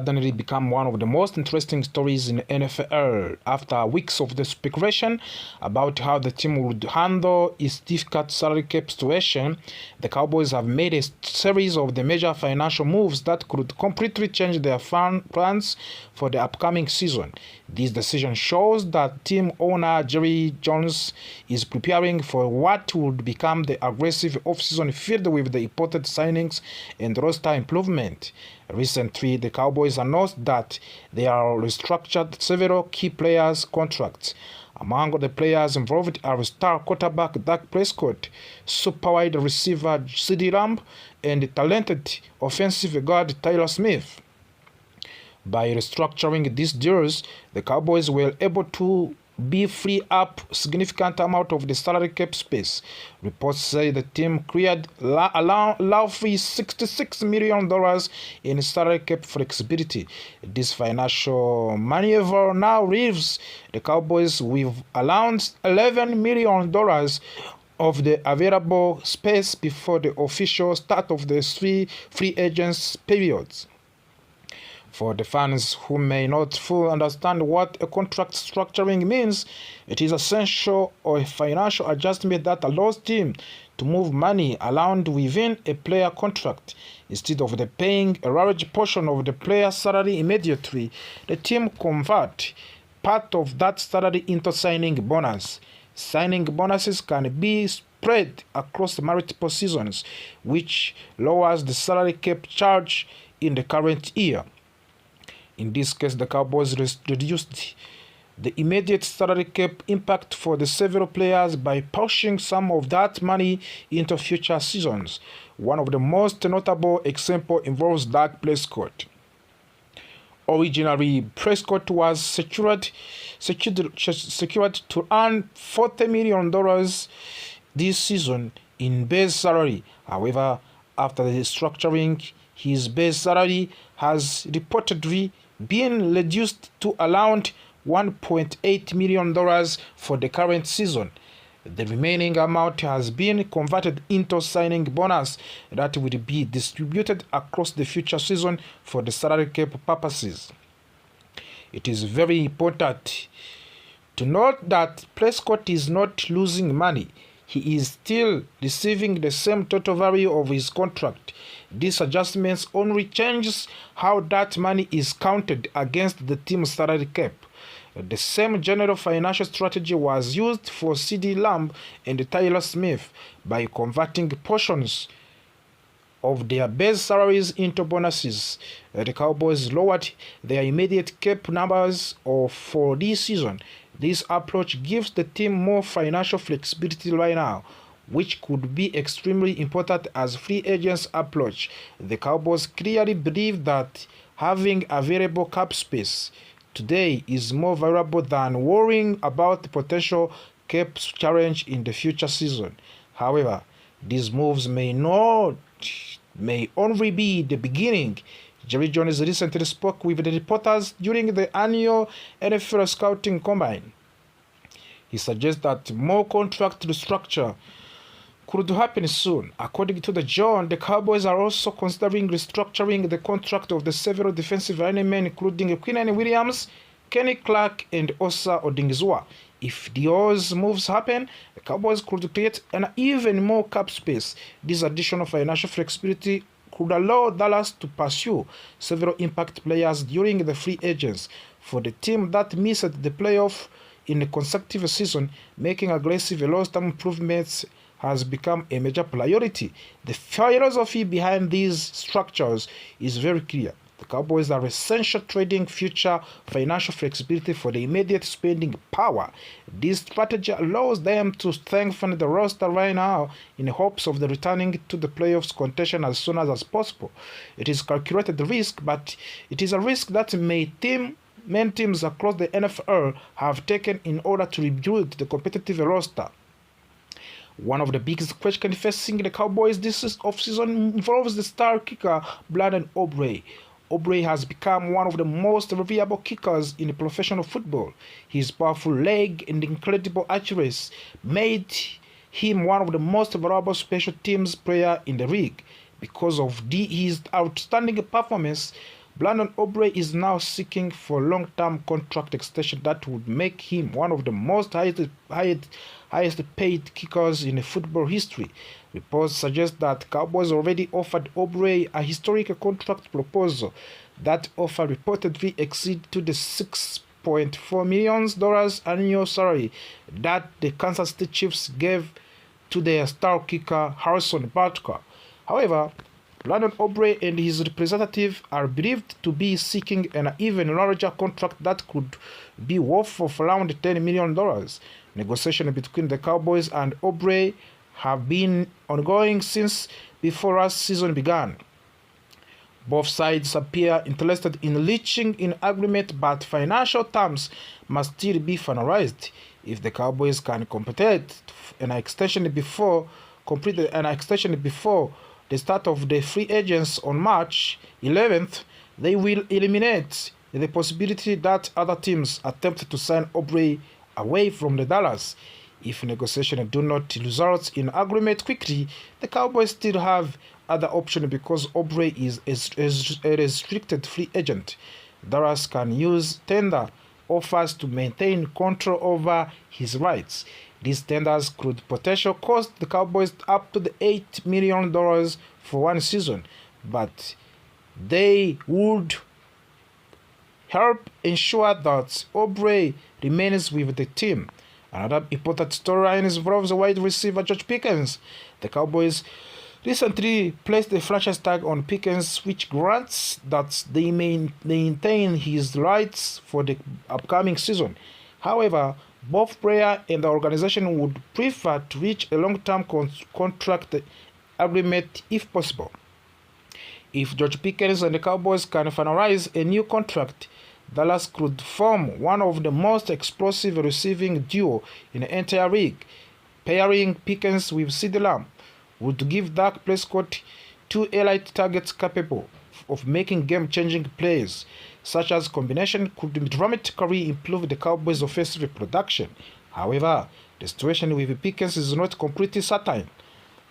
suddenly become one of the most interesting stories in the NFL. After weeks of the speculation about how the team would handle its difficult salary cap situation, the Cowboys have made a series of the major financial moves that could completely change their plans for the upcoming season. This decision shows that team owner Jerry Jones is preparing for what would become the aggressive offseason filled with the important signings and roster improvement. Recently, the Cowboys announced that they are restructured several key players' contracts. Among the players involved are star quarterback Dak Prescott, super wide receiver CeeDee Lamb, and talented offensive guard Tyler Smith. By restructuring these deals, the Cowboys were able to free up significant amount of the salary cap space. Reports say the team cleared roughly $66 million in salary cap flexibility. This financial maneuver now leaves the Cowboys with around $11 million of the available space before the official start of the free agents periods. For the fans who may not fully understand what a contract structuring means, it is essential or a financial adjustment that allows team to move money around within a player contract. Instead of the paying a large portion of the player's salary immediately, the team convert part of that salary into signing bonus. Signing bonuses can be spread across multiple seasons, which lowers the salary cap charge in the current year. In this case, the Cowboys reduced the immediate salary cap impact for the several players by pushing some of that money into future seasons. One of the most notable examples involves Dak Prescott. Originally, Prescott was secured to earn $40 million this season in base salary. However, after the restructuring, his base salary has reportedly been reduced to around $1.8 million for the current season. The remaining amount has been converted into signing bonus that will be distributed across the future season for the salary cap purposes. It is very important to note that Prescott is not losing money. He is still receiving the same total value of his contract. These adjustments only changes how that money is counted against the team's salary cap. The same general financial strategy was used for CeeDee Lamb and Tyler Smith by converting portions of their base salaries into bonuses. The Cowboys lowered their immediate cap numbers for this season. This approach gives the team more financial flexibility right now, which could be extremely important as free agents approach. The Cowboys clearly believe that having available cap space today is more valuable than worrying about the potential cap challenge in the future season. However, these moves may only be the beginning. Jerry Jones recently spoke with the reporters during the annual NFL Scouting Combine. He suggests that more contract restructure could happen soon. According to the John, the Cowboys are also considering restructuring the contract of the several defensive linemen, including Quinnen Williams, Kenny Clark, and Osa Odighizuwa. If those moves happen, the Cowboys could create an even more cap space. This additional financial flexibility could allow Dallas to pursue several impact players during the free agents. For the team that missed the playoff in a consecutive season, making aggressive roster improvements has become a major priority. The philosophy behind these structures is very clear. The Cowboys are essential trading future financial flexibility for the immediate spending power. This strategy allows them to strengthen the roster right now in hopes of the returning to the playoffs contention as soon as possible. It is calculated risk, but it is a risk that many teams across the NFL have taken in order to rebuild the competitive roster. One of the biggest questions facing the Cowboys this offseason involves the star kicker Brandon Aubrey. Aubrey has become one of the most reliable kickers in professional football. His powerful leg and incredible accuracy made him one of the most valuable special teams players in the league. Because of his outstanding performance, Brandon Aubrey is now seeking for long-term contract extension that would make him one of the most highest paid kickers in football history. Reports suggest that Cowboys already offered Aubrey a historic contract proposal. That offer reportedly exceeded to the $6.4 million annual salary that the Kansas City Chiefs gave to their star kicker Harrison Butker. However, Brandon Aubrey and his representative are believed to be seeking an even larger contract that could be worth of around $10 million. Negotiations between the Cowboys and Aubrey have been ongoing since before last season began. Both sides appear interested in reaching an agreement, but financial terms must still be finalized. If the Cowboys can complete an extension before the start of the free agents on March 11th, they will eliminate the possibility that other teams attempt to sign Aubrey away from the Dallas. If negotiations do not result in agreement quickly, the Cowboys still have other options because Aubrey is a restricted free agent. Dallas can use tender offers to maintain control over his rights. These tenders could potentially cost the Cowboys up to the $8 million for one season, but they would help ensure that Aubrey remains with the team. Another important storyline involves wide receiver George Pickens. The Cowboys recently placed a franchise tag on Pickens, which grants that they maintain his rights for the upcoming season. However, both player and the organization would prefer to reach a long-term contract agreement if possible. If George Pickens and the Cowboys can finalize a new contract, Dallas could form one of the most explosive receiving duo in the entire league. Pairing Pickens with CeeDee Lamb would give Dak Prescott two elite targets capable of making game-changing plays. Such as combination could dramatically improve the Cowboys' offensive production. However, the situation with Pickens is not completely certain.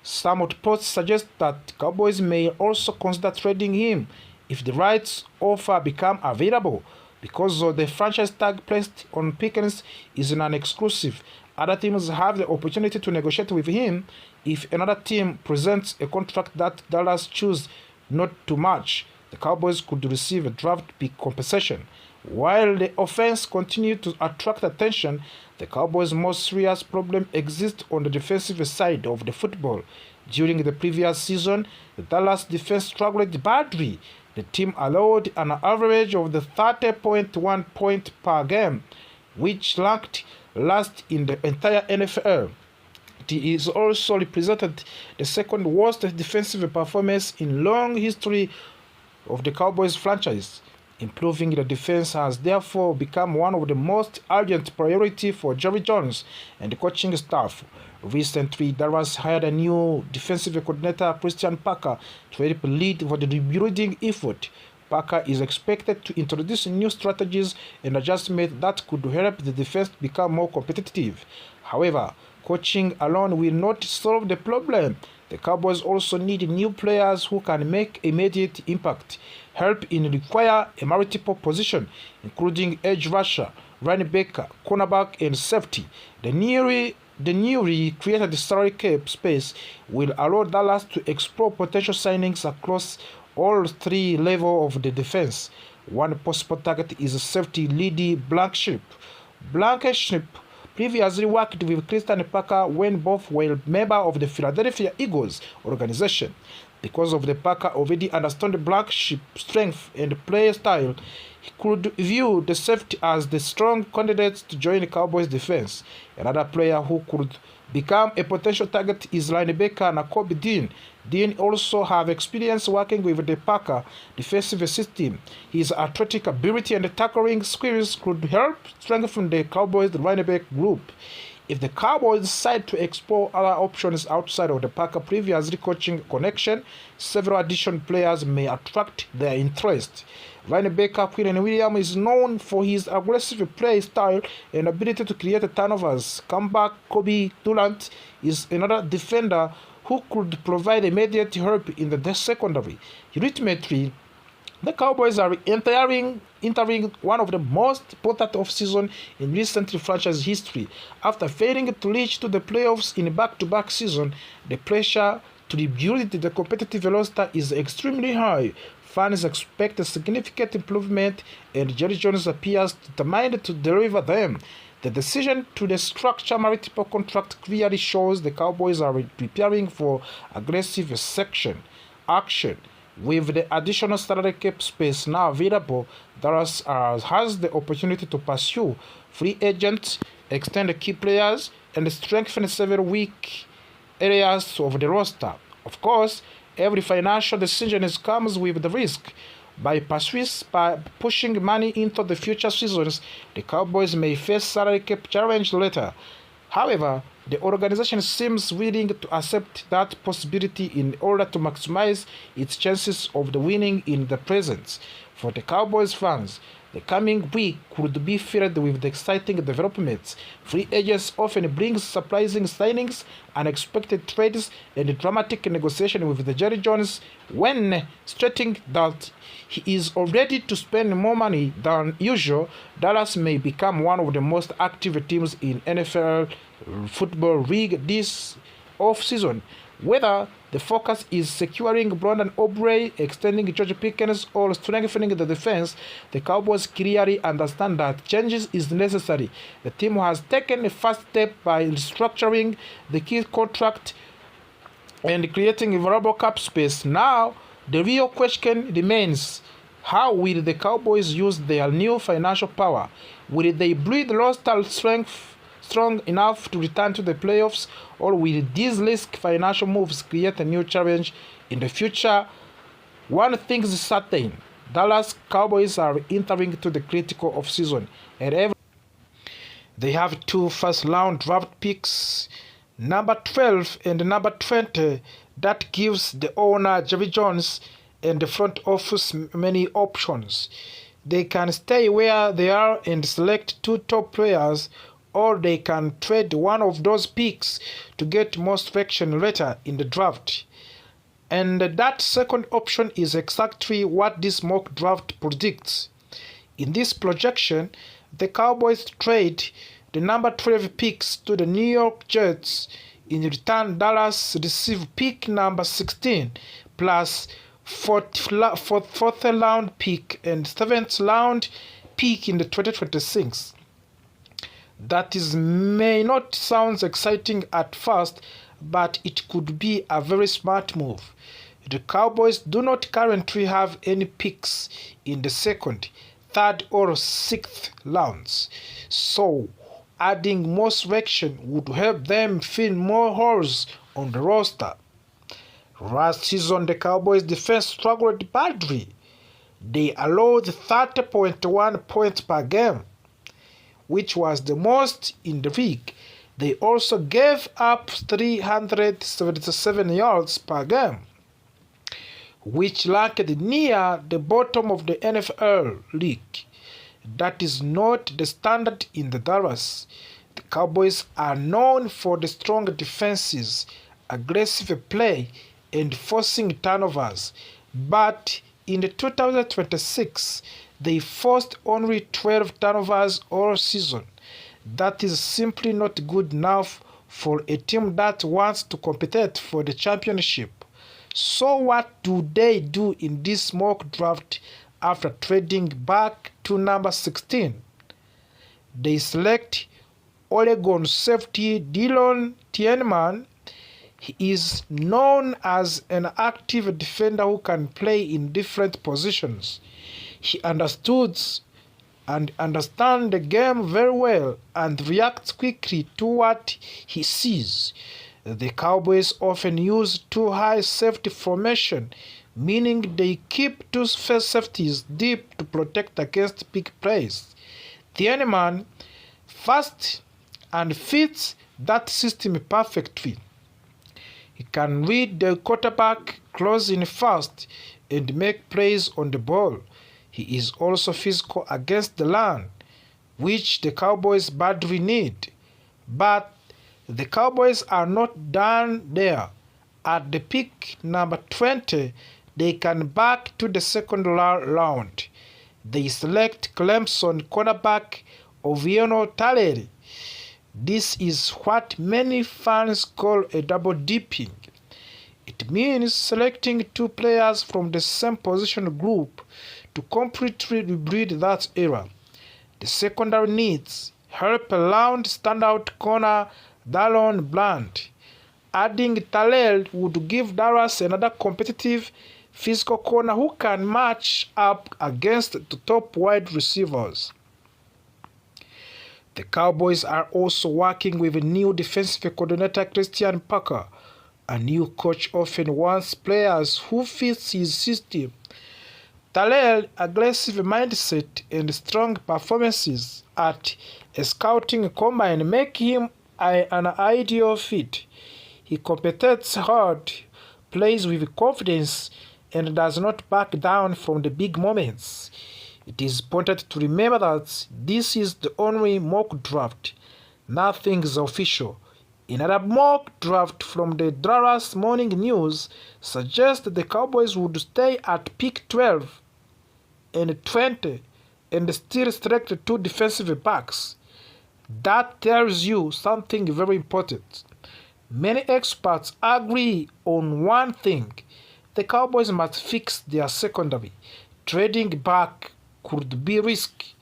Some reports suggest that Cowboys may also consider trading him if the right offer become available. Because the franchise tag placed on Pickens is non-exclusive, other teams have the opportunity to negotiate with him if another team presents a contract that Dallas chooses not to match. The Cowboys could receive a draft pick compensation. While the offense continued to attract attention, the Cowboys' most serious problem exists on the defensive side of the football. During the previous season, the Dallas defense struggled badly. The team allowed an average of 30.1 points per game, which ranked last in the entire NFL. It is also represented the second worst defensive performance in long history of the Cowboys franchise. Improving the defense has therefore become one of the most urgent priorities for Jerry Jones and the coaching staff. Recently, Dallas hired a new defensive coordinator, Christian Parker, to help lead for the rebuilding effort. Parker is expected to introduce new strategies and adjustments that could help the defense become more competitive. However, coaching alone will not solve the problem. The Cowboys also need new players who can make immediate impact. Help in require a multiple position, including edge rusher, running back, cornerback, and safety. The newly created salary cap space will allow Dallas to explore potential signings across all three levels of the defense. One possible target is safety Lady Blankenship. Blankenship previously worked with Christian Parker when both were members of the Philadelphia Eagles organization. Because of the Parker already understood Blankenship's strength and play style, he could view the safety as the strong candidate to join the Cowboys defense. Another player who could become a potential target is linebacker Nakobe Dean. Dean also have experience working with the Parker defensive system. His athletic ability and tackling skills could help strengthen the Cowboys linebacker group. If the Cowboys decide to explore other options outside of the Parker previously coaching connection, several additional players may attract their interest. Linebacker Quinn Williams is known for his aggressive play style and ability to create turnovers. Comeback Kobe Durant is another defender who could provide immediate help in the secondary. Ultimately, The Cowboys are entering one of the most important offseason in recent franchise history. After failing to reach to the playoffs in back-to-back season, the pressure to rebuild the competitive roster is extremely high. Fans expect a significant improvement, and Jerry Jones appears determined to deliver them. The decision to restructure multiple contracts clearly shows the Cowboys are preparing for aggressive action. With the additional salary cap space now available, Dallas has the opportunity to pursue free agents, extend key players, and strengthen several weak areas of the roster. Of course, every financial decision comes with the risk. By pushing money into the future seasons, the Cowboys may face salary cap challenge later. However, the organization seems willing to accept that possibility in order to maximize its chances of winning in the present. For the Cowboys fans, the coming week could be filled with exciting developments. Free agents often bring surprising signings, unexpected trades, and dramatic negotiation with the Jerry Jones when stating that he is ready to spend more money than usual. Dallas may become one of the most active teams in NFL football league this offseason. Whether the focus is securing Brandon Aubrey, extending George Pickens, or strengthening the defense, the Cowboys clearly understand that changes is necessary. The team has taken a first step by restructuring the key contract and creating available cap space. Now, the real question remains: how will the Cowboys use their new financial power? Will they build roster strong enough to return to the playoffs, or will these risk financial moves create a new challenge in the future? One thing is certain: Dallas Cowboys are entering to the critical offseason, and they have two first-round draft picks, number 12 and number 20, that gives the owner Jerry Jones and the front office many options. They can stay where they are and select two top players, or they can trade one of those picks to get more selection later in the draft. And that second option is exactly what this mock draft predicts. In this projection, the Cowboys trade the number 12 picks to the New York Jets. In return, Dallas receive pick number 16 plus fourth round pick and 7th round pick in the 2026. That may not sound exciting at first, but it could be a very smart move. The Cowboys do not currently have any picks in the second, third, or sixth rounds, so adding more selection would help them fill more holes on the roster. Last season, the Cowboys' defense struggled badly. They allowed 30.1 points per game, which was the most in the league. They also gave up 377 yards per game, which ranked near the bottom of the NFL league. That is not the standard in the Dallas. The Cowboys are known for the strong defenses, aggressive play, and forcing turnovers. But in the 2026, they forced only 12 turnovers all season. That is simply not good enough for a team that wants to compete for the championship. So what do they do in this mock draft after trading back to number 16? They select Oregon safety Dillon Tienman. He is known as an active defender who can play in different positions. He understands the game very well and reacts quickly to what he sees. The Cowboys often use two high safety formation, meaning they keep two safeties deep to protect against big plays. Tienman fast and fits that system perfectly. He can read the quarterback, close in fast, and make plays on the ball. He is also physical against the run, which the Cowboys badly need. But the Cowboys are not done there. At the pick number 20, they can back to the second round. They select Clemson cornerback Oviano Taleri. This is what many fans call a double dipping. It means selecting two players from the same position group to completely rebuild that era. The secondary needs help around standout corner Dallon Bland. Adding Talel would give Dallas another competitive physical corner who can match up against the top wide receivers. The Cowboys are also working with a new defensive coordinator Christian Parker. A new coach often wants players who fit his system. Talel's aggressive mindset and strong performances at a scouting combine make him an ideal fit. He competes hard, plays with confidence, and does not back down from the big moments. It is important to remember that this is the only mock draft. Nothing is official. Another mock draft from the Dallas Morning News suggests the Cowboys would stay at pick 12 and 20 and still select two defensive backs. That tells you something very important. Many experts agree on one thing. The Cowboys must fix their secondary. Trading back could be risky.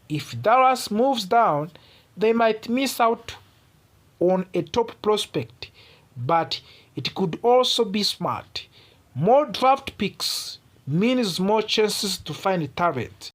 If Dallas moves down, they might miss out on a top prospect, but it could also be smart. More draft picks means more chances to find talent.